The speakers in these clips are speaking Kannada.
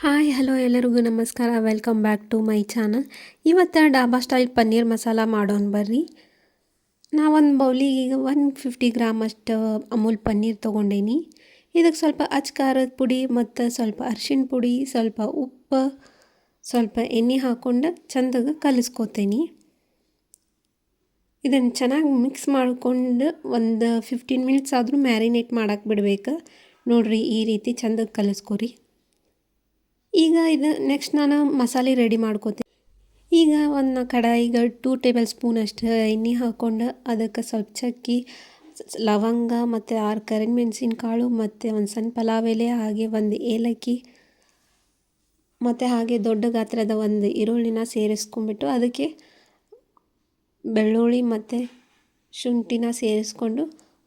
ಹಾಯ್ ಹಲೋ ಎಲ್ಲರಿಗೂ ನಮಸ್ಕಾರ. Welcome back to my channel. ಇವತ್ತು ಡಾಬಾ ಸ್ಟೈಲ್ ಪನ್ನೀರ್ ಮಸಾಲ ಮಾಡೋಣ ಬರ್ರಿ. ನಾವೊಂದು ಬೌಲಿಗೆ ಈಗ 150 ಗ್ರಾಮ್ ಅಷ್ಟು ಅಮೂಲ್ ಪನ್ನೀರ್ ತೊಗೊಂಡೇನಿ. ಇದಕ್ಕೆ ಸ್ವಲ್ಪ ಖಾರದ ಪುಡಿ ಮತ್ತು ಸ್ವಲ್ಪ ಅರಿಶಿಣ ಪುಡಿ, ಸ್ವಲ್ಪ ಉಪ್ಪು, ಸ್ವಲ್ಪ ಎಣ್ಣೆ ಹಾಕ್ಕೊಂಡು ಚೆಂದಾಗಿ ಕಲಿಸ್ಕೊತೀನಿ. ಇದನ್ನು ಚೆನ್ನಾಗಿ ಮಿಕ್ಸ್ ಮಾಡಿಕೊಂಡು ಒಂದು 15 ಮಿನಿಟ್ಸ್ ಆದರೂ ಮ್ಯಾರಿನೇಟ್ ಮಾಡೋಕ್ಕೆ ಬಿಡಬೇಕು. ನೋಡಿರಿ, ಈ ರೀತಿ ಚೆಂದಾಗಿ ಕಲಿಸ್ಕೊರಿ. ಈಗ ಇದು ನೆಕ್ಸ್ಟ್ ನಾನು ಮಸಾಲೆ ರೆಡಿ ಮಾಡ್ಕೋತೀನಿ. ಈಗ ಒಂದು ಕಡಾಯಿಗೆ 2 ಟೇಬಲ್ ಸ್ಪೂನ್ ಅಷ್ಟು ಎಣ್ಣೆ ಹಾಕ್ಕೊಂಡು ಅದಕ್ಕೆ ಸ್ವಲ್ಪ ಚಕ್ಕಿ, ಲವಂಗ ಮತ್ತು 6 ಕರಿಮೆಣಸಿನಕಾಳು ಮತ್ತು ಒಂದು ಸಣ್ಣ ಪಲಾವ್ ಎಲೆ, ಹಾಗೆ ಒಂದು ಏಲಕ್ಕಿ ಮತ್ತು ಹಾಗೆ ದೊಡ್ಡ ಗಾತ್ರದ ಒಂದು ಈರುಳ್ಳಿನ ಸೇರಿಸ್ಕೊಂಡ್ಬಿಟ್ಟು ಅದಕ್ಕೆ ಬೆಳ್ಳುಳ್ಳಿ ಮತ್ತು ಶುಂಠಿನ ಸೇರಿಸ್ಕೊಂಡು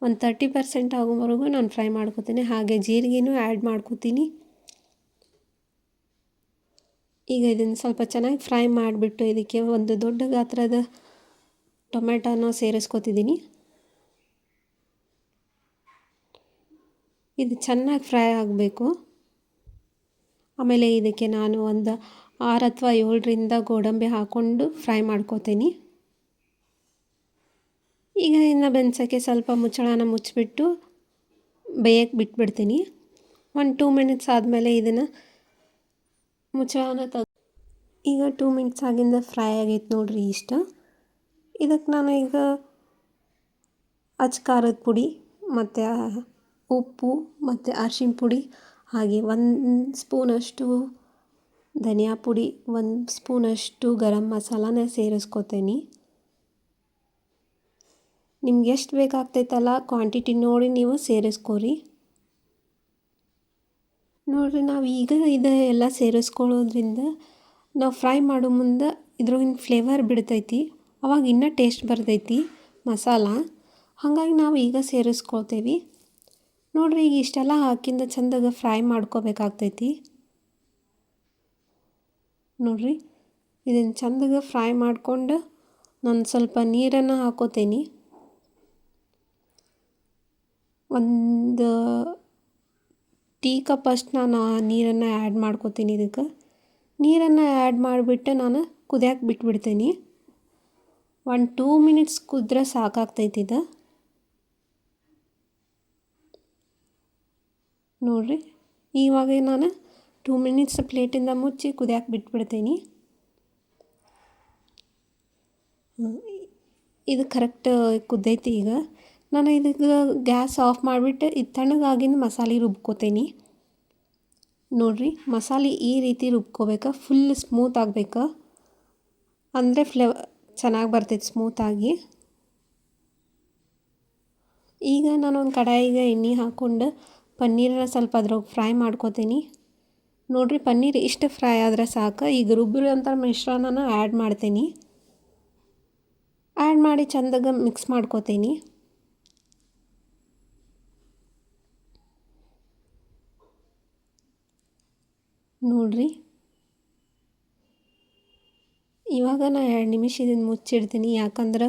ಒಂದು 30% ಆಗೋವರೆಗೂ ನಾನು ಫ್ರೈ ಮಾಡ್ಕೋತೀನಿ. ಹಾಗೆ ಜೀರಿಗೆನೂ ಆ್ಯಡ್ ಮಾಡ್ಕೋತೀನಿ. ಈಗ ಇದನ್ನು ಸ್ವಲ್ಪ ಚೆನ್ನಾಗಿ ಫ್ರೈ ಮಾಡಿಬಿಟ್ಟು ಇದಕ್ಕೆ ಒಂದು ದೊಡ್ಡ ಗಾತ್ರದ ಟೊಮೆಟೊನ ಸೇರಿಸ್ಕೊತಿದ್ದೀನಿ. ಇದು ಚೆನ್ನಾಗಿ ಫ್ರೈ ಆಗಬೇಕು. ಆಮೇಲೆ ಇದಕ್ಕೆ ನಾನು ಒಂದು 6 ಅಥವಾ 7 ಗೋಡಂಬಿ ಹಾಕ್ಕೊಂಡು ಫ್ರೈ ಮಾಡ್ಕೋತೀನಿ. ಈಗ ಇನ್ನು ಬೆನ್ಸೋಕ್ಕೆ ಸ್ವಲ್ಪ ಮುಚ್ಚಳನ ಮುಚ್ಚಿಬಿಟ್ಟು ಬೇಯಕ್ಕೆ ಬಿಟ್ಬಿಡ್ತೀನಿ. 1-2 ಮಿನಿಟ್ಸ್ ಆದಮೇಲೆ ಇದನ್ನು ಮುಚ್ಚಳನ ಈಗ 2 ಮಿನಿಟ್ಸ್ ಆಗಿಂದ ಫ್ರೈ ಆಗೈತೆ ನೋಡ್ರಿ ಇಷ್ಟು. ಇದಕ್ಕೆ ನಾನು ಈಗ ಖಾರದ ಪುಡಿ ಮತ್ತು ಉಪ್ಪು ಮತ್ತು ಅರಿಶಿಣ ಪುಡಿ, ಹಾಗೆ 1 ಸ್ಪೂನಷ್ಟು ಧನಿಯಾ ಪುಡಿ, 1 ಸ್ಪೂನಷ್ಟು ಗರಂ ಮಸಾಲಾನ ಸೇರಿಸ್ಕೊತೀನಿ. ನಿಮ್ಗೆ ಎಷ್ಟು ಬೇಕಾಗ್ತೈತಲ್ಲ ಕ್ವಾಂಟಿಟಿ ನೋಡಿ ನೀವು ಸೇರಿಸ್ಕೊರಿ. ನೋಡಿರಿ, ನಾವು ಈಗ ಇದು ಎಲ್ಲ ಸೇರಿಸ್ಕೊಳ್ಳೋದ್ರಿಂದ ನಾವು ಫ್ರೈ ಮಾಡೋ ಮುಂದೆ ಇದ್ರೊಳಗಿನ ಫ್ಲೇವರ್ ಬಿಡ್ತೈತಿ, ಅವಾಗ ಇನ್ನೂ ಟೇಸ್ಟ್ ಬರ್ತೈತಿ ಮಸಾಲ. ಹಾಗಾಗಿ ನಾವು ಈಗ ಸೇರಿಸ್ಕೊಳ್ತೇವೆ. ನೋಡಿರಿ, ಈಗ ಇಷ್ಟೆಲ್ಲ ಹಾಕಿಂದ ಚೆಂದಾಗಿ ಫ್ರೈ ಮಾಡ್ಕೋಬೇಕಾಗ್ತೈತಿ. ನೋಡಿರಿ, ಇದನ್ನು ಚೆಂದಾಗಿ ಫ್ರೈ ಮಾಡಿಕೊಂಡು ನಾನು ಸ್ವಲ್ಪ ನೀರನ್ನು ಹಾಕೋತೀನಿ. ಒಂದು ಟೀ ಕಪ್ ಅಷ್ಟು ನಾನು ನೀರನ್ನು ಆ್ಯಡ್ ಮಾಡ್ಕೋತೀನಿ. ಇದಕ್ಕೆ ನೀರನ್ನು ಆ್ಯಡ್ ಮಾಡಿಬಿಟ್ಟು ನಾನು ಕುದಿಯೋಕೆ ಬಿಟ್ಬಿಡ್ತೀನಿ. 1-2 ಮಿನಿಟ್ಸ್ ಕುದ್ರೆ ಸಾಕಾಗ್ತೈತಿ ಇದು. ನೋಡಿರಿ, ಇವಾಗ ನಾನು 2 ಮಿನಿಟ್ಸ್ ಪ್ಲೇಟಿಂದ ಮುಚ್ಚಿ ಕುದಿಯೋಕೆ ಬಿಟ್ಬಿಡ್ತೀನಿ. ಇದು ಕರೆಕ್ಟ್ ಕುದ್ದೈತಿ. ಈಗ ನಾನು ಇದಕ್ಕೆ ಗ್ಯಾಸ್ ಆಫ್ ಮಾಡಿಬಿಟ್ಟು ಇದು ತಣ್ಣಗಾಗಿಂದ ಮಸಾಲೆ ರುಬ್ಕೋತೀನಿ. ನೋಡಿರಿ, ಮಸಾಲೆ ಈ ರೀತಿ ರುಬ್ಕೋಬೇಕು, ಫುಲ್ ಸ್ಮೂತ್ ಆಗಬೇಕು, ಅಂದರೆ ಚೆನ್ನಾಗಿ ಬರ್ತೈತೆ ಸ್ಮೂತಾಗಿ. ಈಗ ನಾನೊಂದು ಕಡಾಯಿಗೆ ಎಣ್ಣೆ ಹಾಕ್ಕೊಂಡು ಪನ್ನೀರನ್ನ ಸ್ವಲ್ಪ ಅದ್ರೊಳಗೆ ಫ್ರೈ ಮಾಡ್ಕೋತೀನಿ. ನೋಡಿರಿ, ಪನ್ನೀರ್ ಇಷ್ಟು ಫ್ರೈ ಆದರೆ ಸಾಕು. ಈಗ ರುಬ್ಬಿರೋಂಥ ಮಿಶ್ರಣನ ಆ್ಯಡ್ ಮಾಡ್ತೀನಿ. ಆ್ಯಡ್ ಮಾಡಿ ಚೆಂದಾಗಿ ಮಿಕ್ಸ್ ಮಾಡ್ಕೋತೀನಿ. ನೋಡಿರಿ, ಇವಾಗ ನಾನು 2 ನಿಮಿಷ ಇದನ್ನು ಮುಚ್ಚಿಡ್ತೀನಿ. ಯಾಕಂದ್ರೆ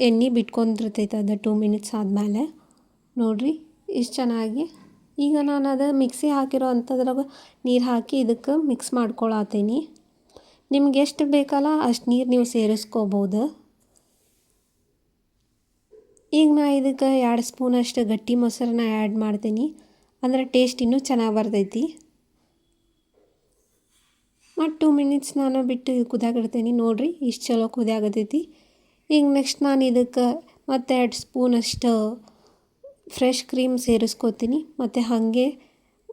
ಎಣ್ಣೆ ಬಿಟ್ಕೊಂಡಿರ್ತೈತೆ ಅದು 2 ಮಿನಿಟ್ಸ್ ಆದಮೇಲೆ. ನೋಡಿರಿ, ಇಷ್ಟು ಚೆನ್ನಾಗಿ ಈಗ ನಾನು ಅದು ಮಿಕ್ಸಿ ಹಾಕಿರೋ ಅಂಥದ್ರಾಗ ನೀರು ಹಾಕಿ ಇದಕ್ಕೆ ಮಿಕ್ಸ್ ಮಾಡ್ಕೊಳತ್ತೀನಿ. ನಿಮ್ಗೆ ಎಷ್ಟು ಬೇಕಲ್ಲ ಅಷ್ಟು ನೀರು ನೀವು ಸೇರಿಸ್ಕೋಬೋದು. ಈಗ ನಾನು ಇದಕ್ಕೆ 2 ಸ್ಪೂನಷ್ಟು ಗಟ್ಟಿ ಮೊಸರನ್ನ ಆ್ಯಡ್ ಮಾಡ್ತೀನಿ, ಅಂದರೆ ಟೇಸ್ಟ್ ಇನ್ನೂ ಚೆನ್ನಾಗಿ ಬರ್ತೈತಿ. ಮತ್ತು 2 ಮಿನಿಟ್ಸ್ ನಾನು ಬಿಟ್ಟು ಕುದಿಯಾಗಿಡ್ತೀನಿ. ನೋಡಿರಿ, ಇಷ್ಟು ಚಲೋ ಕುದಿಯಾಗತೈತಿ. ಈಗ ನೆಕ್ಸ್ಟ್ ನಾನು ಇದಕ್ಕೆ ಮತ್ತೆ 2 ಸ್ಪೂನಷ್ಟು ಫ್ರೆಶ್ ಕ್ರೀಮ್ ಸೇರಿಸ್ಕೋತೀನಿ. ಮತ್ತು ಹಾಗೆ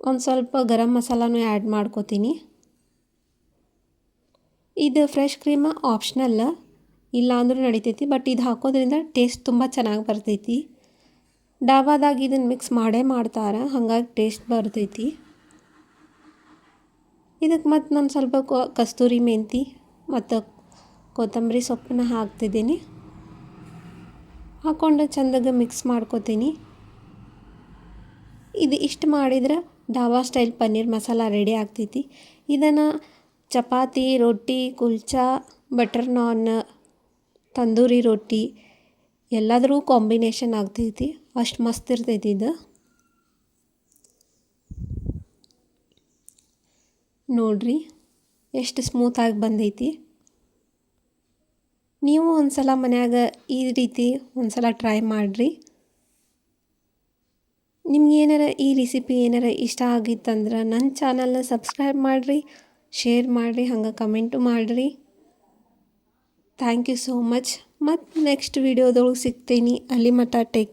ಒಂದು ಸ್ವಲ್ಪ ಗರಂ ಮಸಾಲಾನು ಆ್ಯಡ್ ಮಾಡ್ಕೋತೀನಿ. ಇದು ಫ್ರೆಶ್ ಕ್ರೀಮ್ ಆಪ್ಷನಲ್ಲ, ಇಲ್ಲ ಅಂದರೂ ನಡಿತೈತಿ, ಬಟ್ ಇದು ಹಾಕೋದ್ರಿಂದ ಟೇಸ್ಟ್ ತುಂಬ ಚೆನ್ನಾಗಿ ಬರ್ತೈತಿ. ಡಾಬಾದಾಗ ಇದನ್ನು ಮಿಕ್ಸ್ ಮಾಡೇ ಮಾಡ್ತಾರೆ, ಹಾಗಾಗಿ ಟೇಸ್ಟ್ ಬರ್ತೈತಿ. ಇದಕ್ಕೆ ಮತ್ತು ನಾನು ಸ್ವಲ್ಪ ಕಸ್ತೂರಿ ಮೆಂತಿ ಮತ್ತು ಕೊತ್ತಂಬರಿ ಸೊಪ್ಪನ್ನ ಹಾಕ್ತಿದ್ದೀನಿ. ಹಾಕ್ಕೊಂಡು ಚೆಂದಾಗಿ ಮಿಕ್ಸ್ ಮಾಡ್ಕೋತೀನಿ. ಇದು ಇಷ್ಟು ಮಾಡಿದ್ರೆ ಡಾಬಾ ಸ್ಟೈಲ್ ಪನ್ನೀರ್ ಮಸಾಲ ರೆಡಿ ಆಗ್ತೈತಿ. ಇದನ್ನು ಚಪಾತಿ, ರೊಟ್ಟಿ, ಕುಲ್ಚಾ, ಬಟರ್ ನಾನ್, ತಂದೂರಿ ರೊಟ್ಟಿ ಎಲ್ಲಾದರೂ ಕಾಂಬಿನೇಷನ್ ಆಗ್ತೈತಿ. ಅಷ್ಟು ಮಸ್ತ್ ಇರ್ತೈತಿ ಇದು. ನೋಡ್ರಿ ಎಷ್ಟು ಸ್ಮೂತಾಗಿ ಬಂದೈತಿ. ನೀವು ಒಂದು ಸಲ ಮನ್ಯಾಗ ಈ ರೀತಿ ಒಂದು ಸಲ ಟ್ರೈ ಮಾಡಿರಿ. ನಿಮ್ಗೆ ಏನಾರ ಈ ರೆಸಿಪಿ ಏನಾರ ಇಷ್ಟ ಆಗಿತ್ತಂದ್ರೆ ನನ್ನ ಚಾನಲ್ನ ಸಬ್ಸ್ಕ್ರೈಬ್ ಮಾಡಿರಿ, ಶೇರ್ ಮಾಡಿರಿ, ಹಂಗೆ ಕಮೆಂಟು ಮಾಡಿರಿ. Thank you so much. ಮತ್ತು ನೆಕ್ಸ್ಟ್ ವಿಡಿಯೋದೊಳಗೆ ಸಿಗ್ತೀನಿ. ಅಲ್ಲಿ ಮಟ್ಟ ಟೇಕ್